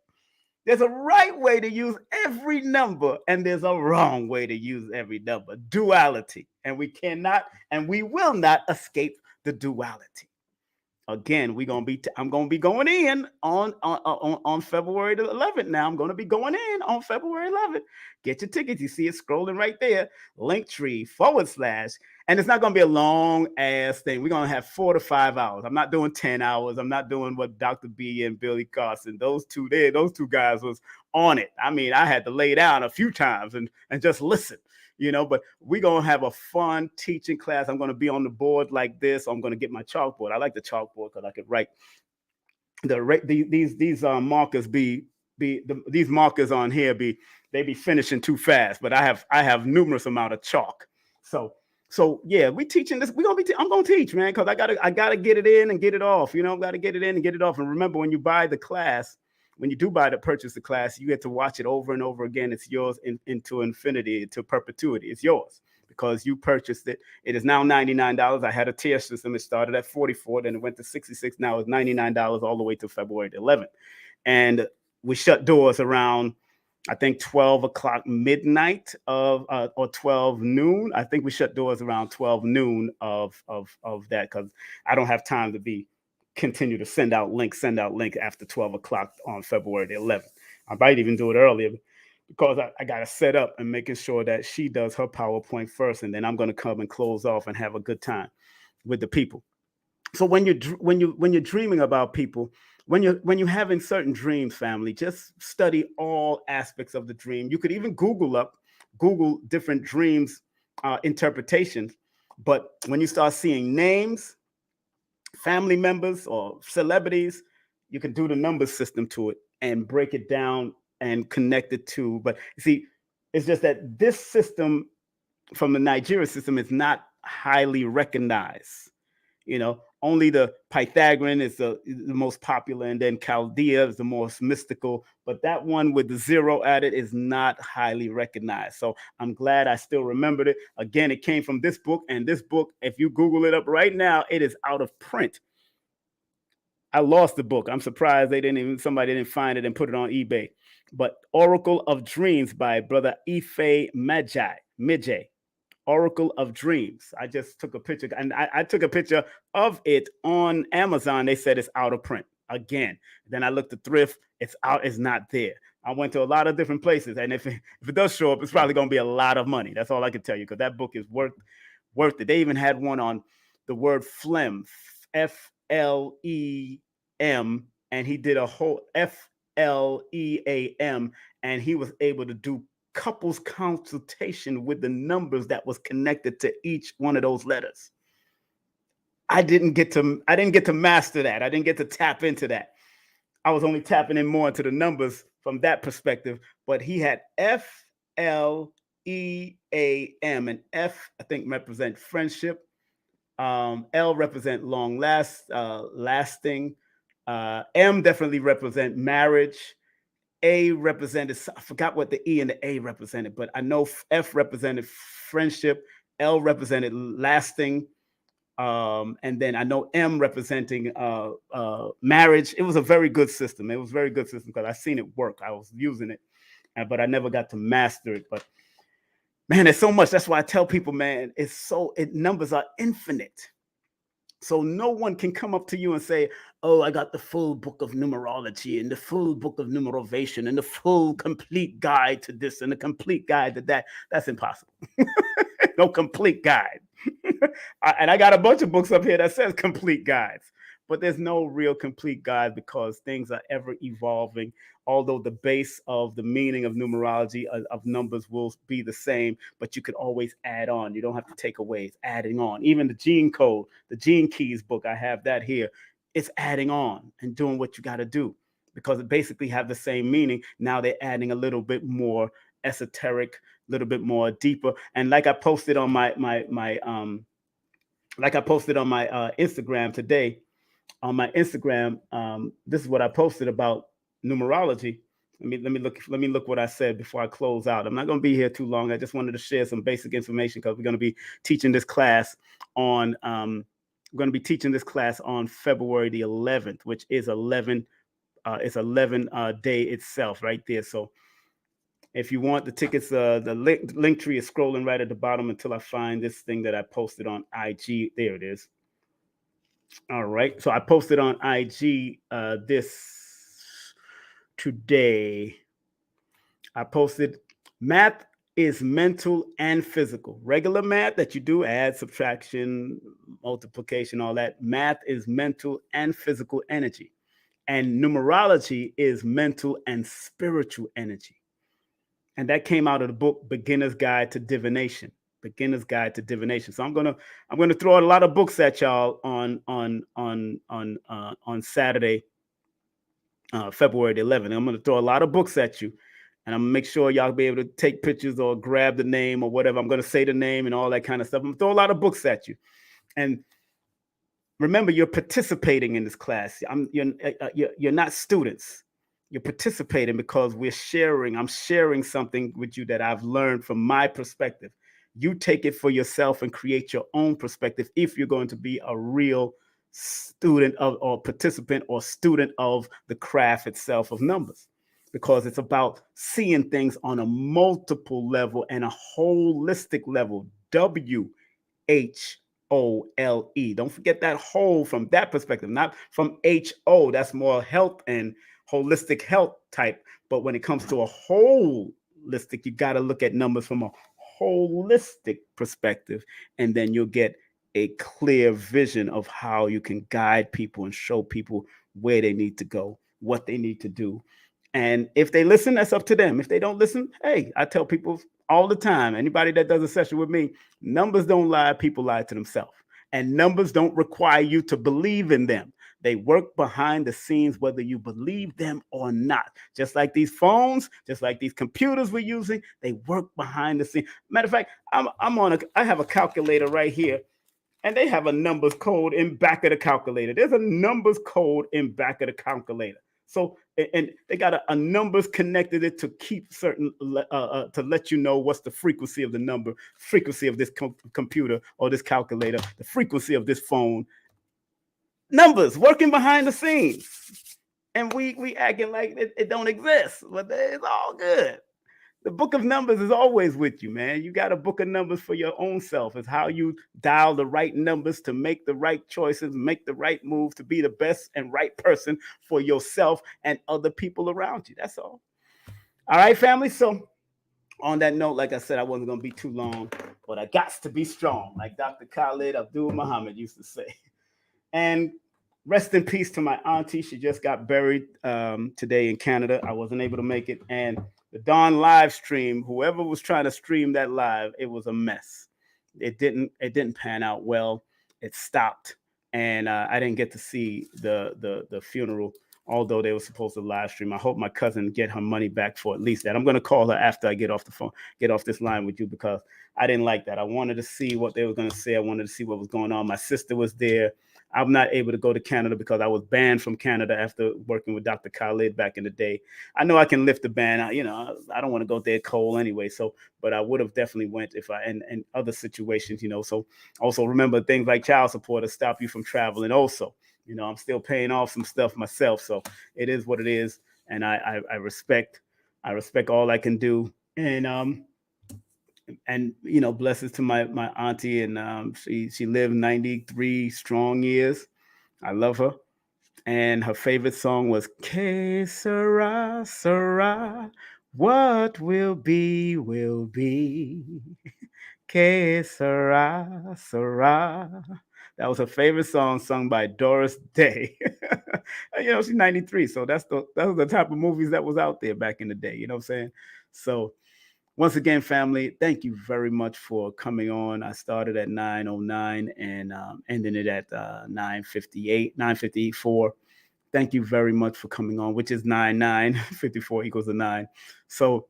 There's a right way to use every number, and there's a wrong way to use every number. Duality. And we cannot and we will not escape the duality. Again, I'm gonna be going in on February the 11th. Now I'm gonna be going in on February 11th. Get your tickets. You see it scrolling right there. Linktree/, and it's not gonna be a long ass thing. We're gonna have 4 to 5 hours. I'm not doing 10 hours. I'm not doing what Dr. B and Billy Carson. Those two guys was on it. I mean, I had to lay down a few times and just listen. But we're going to have a fun teaching class. I'm going to be on the board like this. I'm going to get my chalkboard. I like the chalkboard because I could write these markers these markers on here they be finishing too fast, but I have numerous amount of chalk. So yeah, we teaching this. I'm going to teach, man, because I gotta get it in and get it off. Got to get it in and get it off. And remember, when you buy the class, when you do buy to purchase the class, you get to watch it over and over again. It's yours into infinity, to perpetuity. It's yours because you purchased it. It is now $99. I had a tier system. It started at 44, then it went to 66. Now it's $99 all the way to February the 11th. And we shut doors around, I think, 12 o'clock midnight of or 12 noon. I think we shut doors around 12 noon of that, because I don't have time to be continue to send out links after 12 o'clock on February the 11th. I might even do it earlier because I got to set up and making sure that she does her PowerPoint first, and then I'm going to come and close off and have a good time with the people. So when you're dreaming about people, when you're having certain dreams, family, just study all aspects of the dream. You could even Google different dreams interpretations. But when you start seeing names, family members, or celebrities, you can do the number system to it and break it down and connect it to. But you see, it's just that this system from the Nigeria system is not highly recognized. Only the Pythagorean is the most popular, and then Chaldea is the most mystical. But that one with the zero added is not highly recognized. So I'm glad I still remembered it. Again, it came from this book, and this book, if you Google it up right now, it is out of print. I lost the book. I'm surprised somebody didn't find it and put it on eBay. But Oracle of Dreams by Brother Ife Midjay. Oracle of Dreams. I just took a picture, and I took a picture of it on Amazon. They said it's out of print again. Then I looked at thrift. It's out. It's not there. I went to a lot of different places, and if it does show up, it's probably going to be a lot of money. That's all I can tell you, because that book is worth it. They even had one on the word phlegm, FLEM, and he did a whole FLEAM, and he was able to do couples consultation with the numbers that was connected to each one of those letters. I didn't get to master that. I didn't get to tap into that. I was only tapping in more into the numbers from that perspective. But he had FLEAM, and F, I think, represent friendship. L represent lasting. M definitely represent marriage. A represented, I forgot what the E and the A represented, but I know F represented friendship, L represented lasting, and then I know M representing marriage. It was a very good system. It was a very good system because I seen it work. I was using it, but I never got to master it. But man, there's so much. That's why I tell people, man, numbers are infinite. So no one can come up to you and say, oh, I got the full book of numerology and the full book of numerovation and the full complete guide to this and the complete guide to that. That's impossible. No complete guide. And I got a bunch of books up here that says complete guides, but there's no real complete guide because things are ever evolving. Although the base of the meaning of numerology of numbers will be the same, but you could always add on. You don't have to take away. It's adding on. Even the gene code, the gene keys book, I have that here. It's adding on and doing what you got to do because it basically have the same meaning. Now they're adding a little bit more esoteric, a little bit more deeper. And like I posted on my Instagram today. On my Instagram, this is what I posted about numerology. Let me look what I said before I close out. I'm not going to be here too long. I just wanted to share some basic information because we're going to be teaching this class on February the 11th, which is 11 day itself right there. So if you want the tickets, the link tree is scrolling right at the bottom until I find this thing that I posted on IG. There it is. All right. So I posted on IG this today. I posted math is mental and physical. Regular math that you do, add, subtraction, multiplication, all that. Math is mental and physical energy. And numerology is mental and spiritual energy. And that came out of the book Beginner's Guide to Divination. Beginner's Guide to Divination. So I'm gonna throw out a lot of books at y'all on Saturday, February the 11th. I'm gonna throw a lot of books at you, and I'm gonna make sure y'all be able to take pictures or grab the name or whatever. I'm gonna say the name and all that kind of stuff. I'm gonna throw a lot of books at you, and remember, you're participating in this class. You're not students. You're participating because we're sharing. I'm sharing something with you that I've learned from my perspective. You take it for yourself and create your own perspective if you're going to be a real student of or participant or student of the craft itself of numbers, because it's about seeing things on a multiple level and a holistic level. WHOLE. Don't forget that whole from that perspective, not from HO. That's more health and holistic health type. But when it comes to a holistic, you got to look at numbers from a holistic perspective, and then you'll get a clear vision of how you can guide people and show people where they need to go, what they need to do. And if they listen, that's up to them. If they don't listen, hey, I tell people all the time, anybody that does a session with me, numbers don't lie, people lie to themselves. And numbers don't require you to believe in them. They work behind the scenes, whether you believe them or not. Just like these phones, just like these computers we're using, they work behind the scenes. Matter of fact, I have a calculator right here, and they have a numbers code in back of the calculator. There's a numbers code in back of the calculator. So, and they got a numbers connected it to keep certain, to let you know what's the frequency of the number, frequency of this computer or this calculator, the frequency of this phone. Numbers working behind the scenes. And we acting like it don't exist, but it's all good. The book of numbers is always with you, man. You got a book of numbers for your own self. It's how you dial the right numbers to make the right choices, make the right move, to be the best and right person for yourself and other people around you. That's all. All right, family. So on that note, like I said, I wasn't going to be too long, but I got to be strong, like Dr. Khalid Abdul Muhammad used to say. And rest in peace to my auntie. She just got buried today in Canada. I wasn't able to make it. And the Dawn live stream, whoever was trying to stream that live, it was a mess. It didn't pan out well. It stopped, and I didn't get to see the funeral. Although they were supposed to live stream, I hope my cousin get her money back for at least that. I'm gonna call her after I get off the phone, get off this line with you, because I didn't like that. I wanted to see what they were gonna say. I wanted to see what was going on. My sister was there. I'm not able to go to Canada because I was banned from Canada after working with Dr. Khalid back in the day. I know I can lift the ban. I don't want to go there cold anyway. So, but I would have definitely went if I and other situations. So also remember things like child support to stop you from traveling. Also, I'm still paying off some stuff myself. So it is what it is, and I respect all I can do. And blessings to my auntie, and she lived 93 strong years. I love her, and her favorite song was Que Sera Sera, what will be will be. Que Sera Sera. That was her favorite song, sung by Doris Day. She's 93, so that was the type of movies that was out there back in the day. You know what I'm saying? So once again, family, thank you very much for coming on. I started at 9:09 and ending it at 9:58, 9:54. Thank you very much for coming on, which is 9:54 equals a 9. So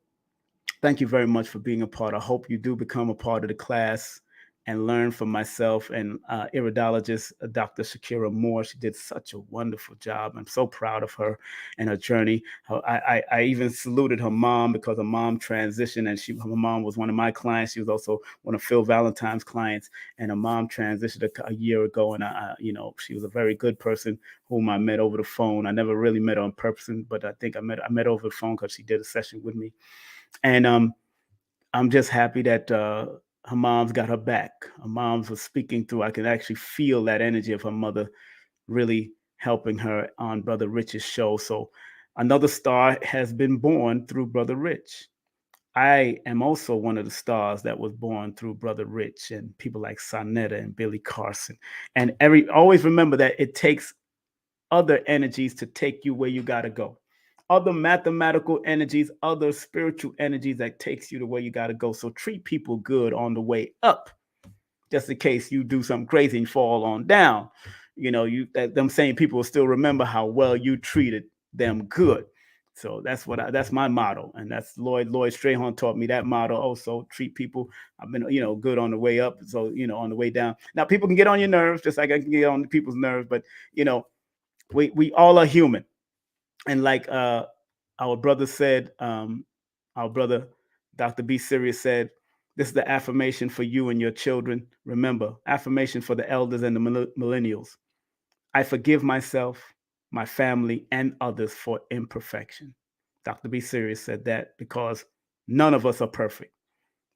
thank you very much for being a part. I hope you do become a part of the class and learn from myself and iridologist Dr. Shakira Moore. She did such a wonderful job. I'm so proud of her and her journey. I even saluted her mom, because her mom transitioned, and her mom was one of my clients. She was also one of Phil Valentine's clients, and her mom transitioned a year ago. And she was a very good person whom I met over the phone. I never really met her in person, but I think I met her over the phone because she did a session with me. And I'm just happy that her mom's got her back. Her mom's was speaking through. I can actually feel that energy of her mother really helping her on Brother Rich's show. So another star has been born through Brother Rich. I am also one of the stars that was born through Brother Rich and people like Sonetta and Billy Carson. And always remember that it takes other energies to take you where you got to go. Other mathematical energies, other spiritual energies that takes you to where you got to go. So treat people good on the way up, just in case you do something crazy and fall on down. Them same people will still remember how well you treated them good. So that's my motto, and that's Lloyd Strayhorn taught me that motto also. Treat people, I've been good on the way up, so on the way down. Now people can get on your nerves, just like I can get on people's nerves, but we all are human. And like Our brother said, our brother, Dr. B. Sirius said, this is the affirmation for you and your children. Remember, affirmation for the elders and the millennials. I forgive myself, my family, and others for imperfection. Dr. B. Sirius said that because none of us are perfect.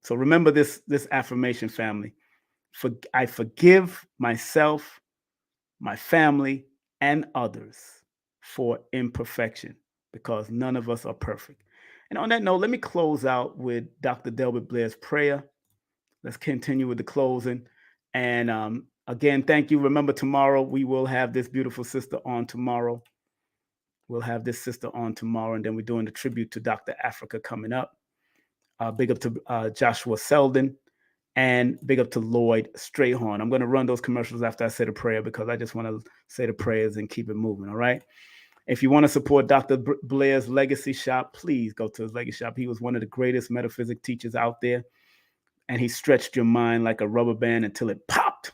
So remember this affirmation, family. I forgive myself, my family, and others for imperfection because none of us are perfect. And on that note, let me close out with Dr. Delbert Blair's prayer. Let's continue with the closing. And again, thank you. Remember, tomorrow we will have this beautiful sister on tomorrow. We'll have this sister on tomorrow, and then we're doing the tribute to Dr. Africa coming up. Big up to Joshua Selden, and big up to Lloyd Strayhorn. I'm going to run those commercials after I say the prayer because I just want to say the prayers and keep it moving, all right? If you want to support Dr. Blair's Legacy Shop, please go to his Legacy Shop. He was one of the greatest metaphysics teachers out there, and he stretched your mind like a rubber band until it popped.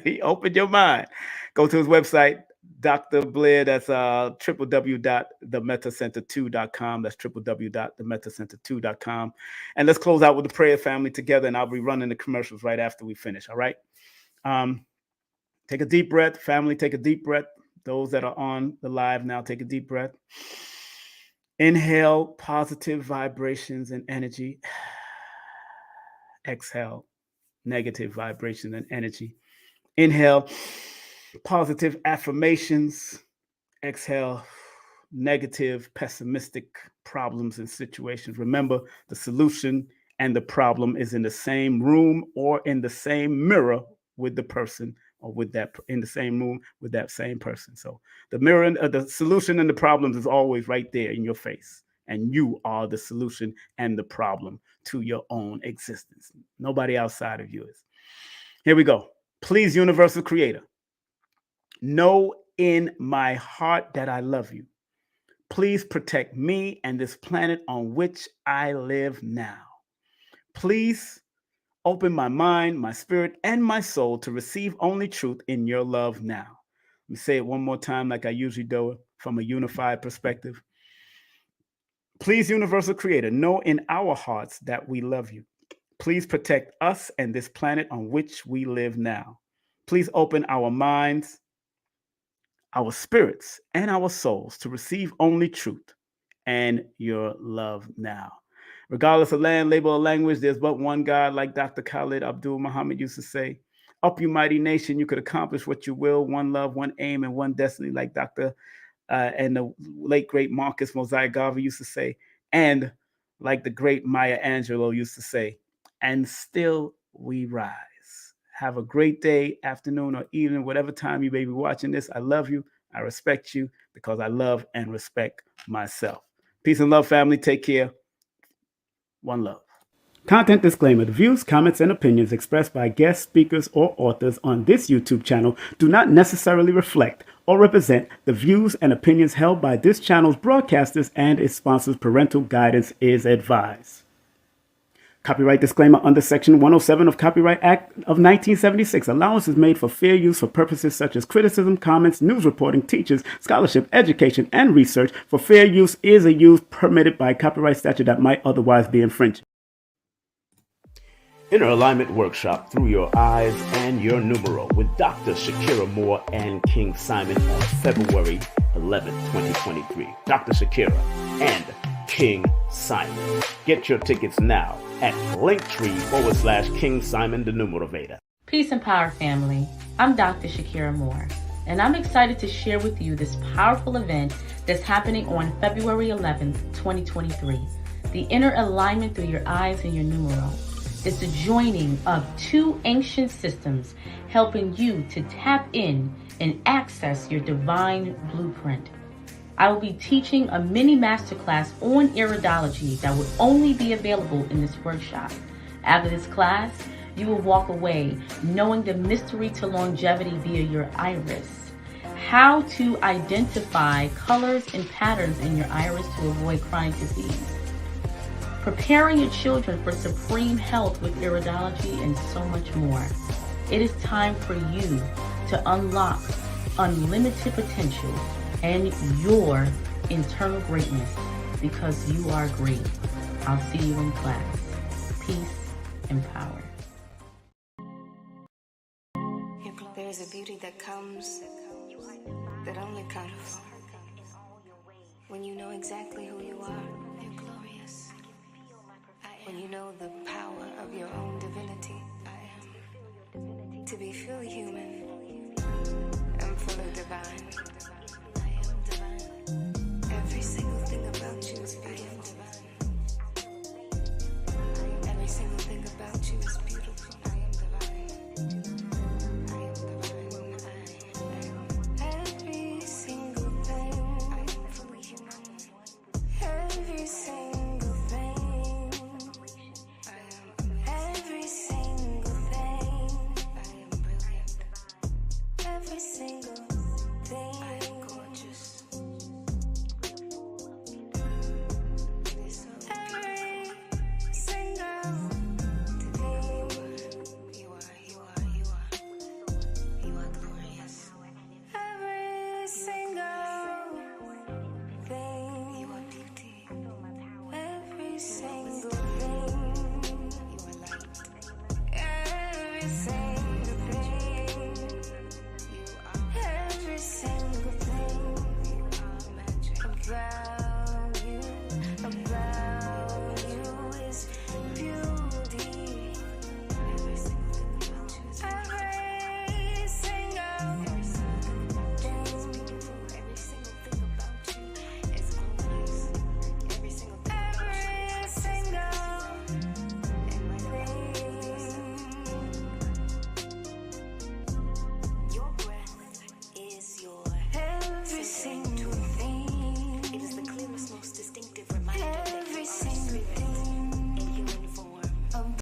He opened your mind. Go to his website, Dr. Blair. That's www.themetacenter2.com. That's www.themetacenter2.com. And let's close out with the prayer, family, together, and I'll be running the commercials right after we finish, all right? Take a deep breath. Family, take a deep breath. Those that are on the live now, take a deep breath. Inhale positive vibrations and energy. Exhale negative vibrations and energy. Inhale positive affirmations. Exhale negative, pessimistic problems and situations. Remember, the solution and the problem is in the same room or in the same mirror with the person, or with that in the same room with that same person. So the mirror, the solution and the problems is always right there in your face. And you are the solution and the problem to your own existence. Nobody outside of you is. Here we go. Please, universal creator, know in my heart that I love you. Please protect me and this planet on which I live now. Please open my mind, my spirit, and my soul to receive only truth in your love now. Let me say it one more time like I usually do from a unified perspective. Please, universal creator, know in our hearts that we love you. Please protect us and this planet on which we live now. Please open our minds, our spirits, and our souls to receive only truth and your love now. Regardless of land, label, or language, there's but one God, like Dr. Khalid Abdul Muhammad used to say. Up, you mighty nation, you could accomplish what you will. One love, one aim, and one destiny, like Dr. And the late, great Marcus Mosiah Garvey used to say. And like the great Maya Angelou used to say, and still we rise. Have a great day, afternoon, or evening, whatever time you may be watching this. I love you. I respect you because I love and respect myself. Peace and love, family. Take care. One love. Content disclaimer. The views, comments, and opinions expressed by guest speakers or authors on this YouTube channel do not necessarily reflect or represent the views and opinions held by this channel's broadcasters and its sponsors. Parental guidance is advised. Copyright disclaimer under Section 107 of Copyright Act of 1976. Allowance is made for fair use for purposes such as criticism, comments, news reporting, teachers, scholarship, education, and research. For fair use is a use permitted by copyright statute that might otherwise be infringed. Inner Alignment Workshop Through Your Eyes and Your Numero with Dr. Shakira Moore and King Simon on February 11, 2023. Dr. Shakira and King Simon. Get your tickets now at Linktree/King Simon the Numerovator. Peace and power, family. I'm Dr. Shakira Moore, and I'm excited to share with you this powerful event that's happening on February 11th, 2023. The Inner Alignment Through Your Eyes and Your Numero. It's the joining of two ancient systems helping you to tap in and access your divine blueprint. I will be teaching a mini masterclass on iridology that will only be available in this workshop. After this class, you will walk away knowing the mystery to longevity via your iris, how to identify colors and patterns in your iris to avoid chronic disease, preparing your children for supreme health with iridology, and so much more. It is time for you to unlock unlimited potential and your internal greatness because you are great. I'll see you in class. Peace and power. There is a beauty that comes, that only comes when you know exactly who you are. You're glorious. When you know the power of your own divinity. To be fully human and fully divine. I am divine. Every single thing about you is beautiful. Every single thing about you is beautiful. I am divine. I am divine. Every single thing. I am fully human. Every single thing. I am every single thing. I am brilliant. Every single thing. I am gorgeous. Every single thing. You are glorious. Every single thing. You are beauty. Every single thing. You are light. Every single